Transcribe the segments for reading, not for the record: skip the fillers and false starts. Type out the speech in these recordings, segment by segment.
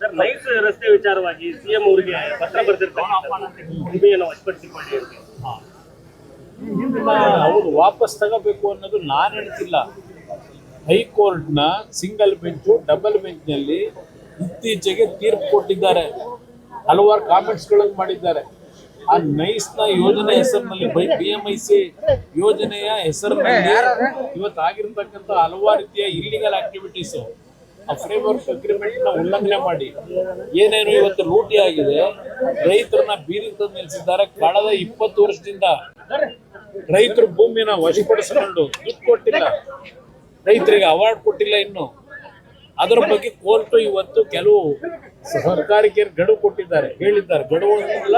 Sir nice ರಸ್ತೆ ವಿಚಾರವಾಗಿ CM ಅವರಿಗೆ ಪತ್ರ ಬರೆದಿರ್ತಾರೆ ವಶಪಡಿಸಿಕೊಳ್ಳಿ ಅಂತ. ಅವರು ವಾಪಸ್ ತಗೋಬೇಕು ಅನ್ನೋದು ನಾನು ಹೇಳ್ತಿಲ್ಲ. ಹೈಕೋರ್ಟ್ನ ಸಿಂಗಲ್ ಬೆಂಚು ಡಬಲ್ ಬೆಂಚ್ನಲ್ಲಿ ಇತ್ತೀಚೆಗೆ ತೀರ್ಪು ಕೊಟ್ಟಿದ್ದಾರೆ, ಹಲವಾರು ಕಾಮೆಂಟ್ಸ್ಗಳನ್ನು ಮಾಡಿದ್ದಾರೆ. ಆ ನೈಸ್ನ ಯೋಜನೆ ಹೆಸರಿನಲ್ಲಿ BMIC ಯೋಜನೆಯ ಹೆಸರಿನಲ್ಲಿ ಇವತ್ತು ಆಗಿರ್ತಕ್ಕಂಥ ಹಲವಾರು ರೀತಿಯ ಇಲ್ಲಿಗಲ್ ಆಕ್ಟಿವಿಟೀಸು, ಆ ಫ್ರೇಮ್ವರ್ಕ್ ಅಗ್ರಿಮೆಂಟ್ನ ಉಲ್ಲಂಘನೆ ಮಾಡಿ ಏನೇನು ಇವತ್ತು ಲೂಟಿ ಆಗಿದೆ, ರೈತರನ್ನ ಬೀದಿಗೆ ತಂದು ನಿಲ್ಲಿಸಿದ್ದಾರೆ. ಕಳೆದ 20 ವರ್ಷದಿಂದ ರೈತರು ಭೂಮಿನ ವಶಪಡಿಸಿಕೊಂಡು ದುಡ್ಡು ಕೊಟ್ಟಿಲ್ಲ, ರೈತರಿಗೆ ಅವಾರ್ಡ್ ಕೊಟ್ಟಿಲ್ಲ. ಇನ್ನು ಅದರ ಬಗ್ಗೆ ಕೋರ್ಟ್ ಇವತ್ತು ಕೆಲವು ಸರ್ಕಾರಕ್ಕೆ ಗಡುವು ಕೊಟ್ಟಿದ್ದಾರೆ, ಹೇಳಿದ್ದಾರೆ. ಗಡುವುಲ್ಲ,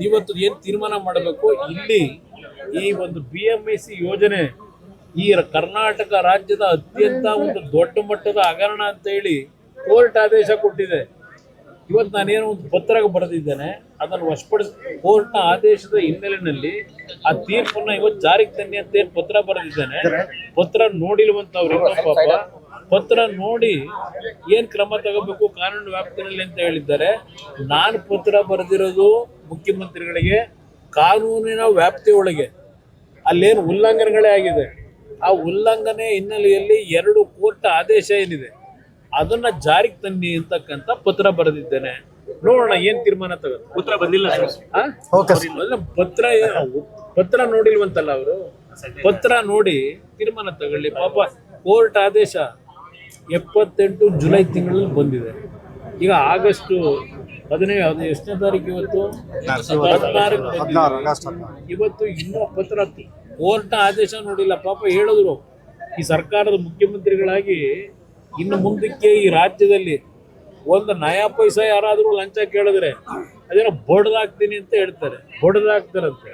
ಇವತ್ತು ಏನು ತೀರ್ಮಾನ ಮಾಡಬೇಕು. ಇಲ್ಲಿ ಈ ಒಂದು BMIC ಯೋಜನೆ ಈ ಕರ್ನಾಟಕ ರಾಜ್ಯದ ಅತ್ಯಂತ ಒಂದು ದೊಡ್ಡ ಮಟ್ಟದ ಹಗರಣ ಅಂತ ಹೇಳಿ ಕೋರ್ಟ್ ಆದೇಶ ಕೊಟ್ಟಿದೆ. ಇವತ್ತು ನಾನೇನೋ ಒಂದು ಪತ್ರ ಬರೆದಿದ್ದೇನೆ, ಅದನ್ನು ವಶಪಡಿಸಿ ಕೋರ್ಟ್ನ ಆದೇಶದ ಹಿನ್ನೆಲೆಯಲ್ಲಿ ಆ ತೀರ್ಪನ್ನ ಇವತ್ತು ಜಾರಿಗೆ ತನ್ನಿ ಅಂತ ಏನು ಪತ್ರ ಬರೆದಿದ್ದೇನೆ. ಪತ್ರ ನೋಡಿಲ್ವಂತವ್ರು ಪಾಪ, ಪತ್ರ ನೋಡಿ ಏನ್ ಕ್ರಮ ತಗೋಬೇಕು ಕಾನೂನು ವ್ಯಾಪ್ತಿನಲ್ಲಿ ಅಂತ ಹೇಳಿದ್ದಾರೆ. ನಾನು ಪತ್ರ ಬರೆದಿರೋದು ಮುಖ್ಯಮಂತ್ರಿಗಳಿಗೆ ಕಾನೂನಿನ ವ್ಯಾಪ್ತಿಯೊಳಗೆ, ಅಲ್ಲೇನು ಉಲ್ಲಂಘನೆಗಳೇ ಆಗಿದೆ. ಆ ಉಲ್ಲಂಘನೆ ಹಿನ್ನೆಲೆಯಲ್ಲಿ 2 ಕೋರ್ಟ್ ಆದೇಶ ಏನಿದೆ ಅದನ್ನ ಜಾರಿಗೆ ತನ್ನಿ ಅಂತಕ್ಕಂಥ ಪತ್ರ ಬರೆದಿದ್ದೇನೆ. ನೋಡೋಣ ಏನ್ ತೀರ್ಮಾನ ತಗೋದು. ಉತ್ತರ ಬಂದಿಲ್ಲ ಪತ್ರ ನೋಡಿಲ್ವಂತಲ್ಲ ಅವರು, ಪತ್ರ ನೋಡಿ ತೀರ್ಮಾನ ತಗೊಳ್ಳಿ. ಪಾಪ ಕೋರ್ಟ್ ಆದೇಶ 78 ಜುಲೈ ತಿಂಗಳಲ್ಲಿ ಬಂದಿದೆ. ಈಗ ಆಗಸ್ಟ್ 15 ಎಷ್ಟನೇ ತಾರೀಕು ಇವತ್ತು 14 ಇವತ್ತು ಇನ್ನೂ ಪತ್ರ ಕೋರ್ಟ್ ಆದೇಶ ನೋಡಿಲ್ಲ. ಪಾಪ ಹೇಳಿದ್ರು ಈ ಸರ್ಕಾರದ ಮುಖ್ಯಮಂತ್ರಿಗಳಾಗಿ ಇನ್ನು ಮುಂದಕ್ಕೆ ಈ ರಾಜ್ಯದಲ್ಲಿ ಒಂದು ನಯಾ ಪೈಸಾ ಯಾರಾದರೂ ಲಂಚ ಕೇಳಿದ್ರೆ ಅದೇನೋ ಬಡ್ದಾಕ್ತೀನಿ ಅಂತ ಹೇಳ್ತಾರೆ, ಬಡ್ದಾಕ್ತಾರಂತೆ.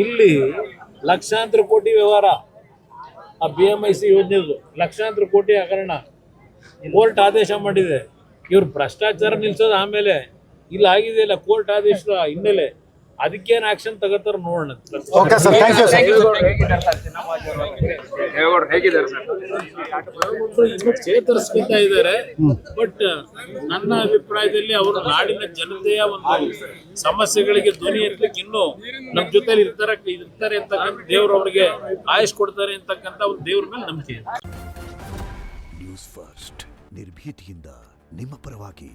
ಇಲ್ಲಿ ಲಕ್ಷಾಂತರ ಕೋಟಿ ವ್ಯವಹಾರ, ಆ BMIC ಯೋಜನೆದು ಲಕ್ಷಾಂತರ ಕೋಟಿ ಹಗರಣ ಕೋರ್ಟ್ ಆದೇಶ ಮಾಡಿದೆ. ಇವ್ರು ಭ್ರಷ್ಟಾಚಾರ ನಿಲ್ಸೋದು ಆಮೇಲೆ, ಇಲ್ಲಿ ಆಗಿದೆಯಲ್ಲ ಕೋರ್ಟ್ ಆದೇಶದ ಹಿನ್ನೆಲೆ, ಅದಕ್ಕೇನು ಆಕ್ಷನ್ ತಗೋತಾರ ನೋಡೋಣ. ಇನ್ನು ಚೇತರಿಸ್ಕೊತಾ ಇದ್ದಾರೆ. ಬಟ್ ನನ್ನ ಅಭಿಪ್ರಾಯದಲ್ಲಿ ಅವರು ನಾಡಿನ ಜನತೆಯ ಒಂದು ಸಮಸ್ಯೆಗಳಿಗೆ ಧ್ವನಿ ಎತ್ತಲಿಕ್ಕೆ ಇನ್ನೂ ನಮ್ಮ ಜೊತೆಲಿ ಇರ್ತಾರೆ ಅಂತಕ್ಕಂಥ ದೇವರು ಅವರಿಗೆ ಆಯುಷ್ ಕೊಡ್ತಾರೆ ಅಂತಕ್ಕಂಥ ಒಂದು ದೇವ್ರ ಮೇಲೆ ನಂಬಿಕೆ ಇದೆ. ನ್ಯೂಸ್ ಫಸ್ಟ್ ನಿರ್ಭೀತಿಯಿಂದ ನಿಮ್ಮ ಪರವಾಗಿ.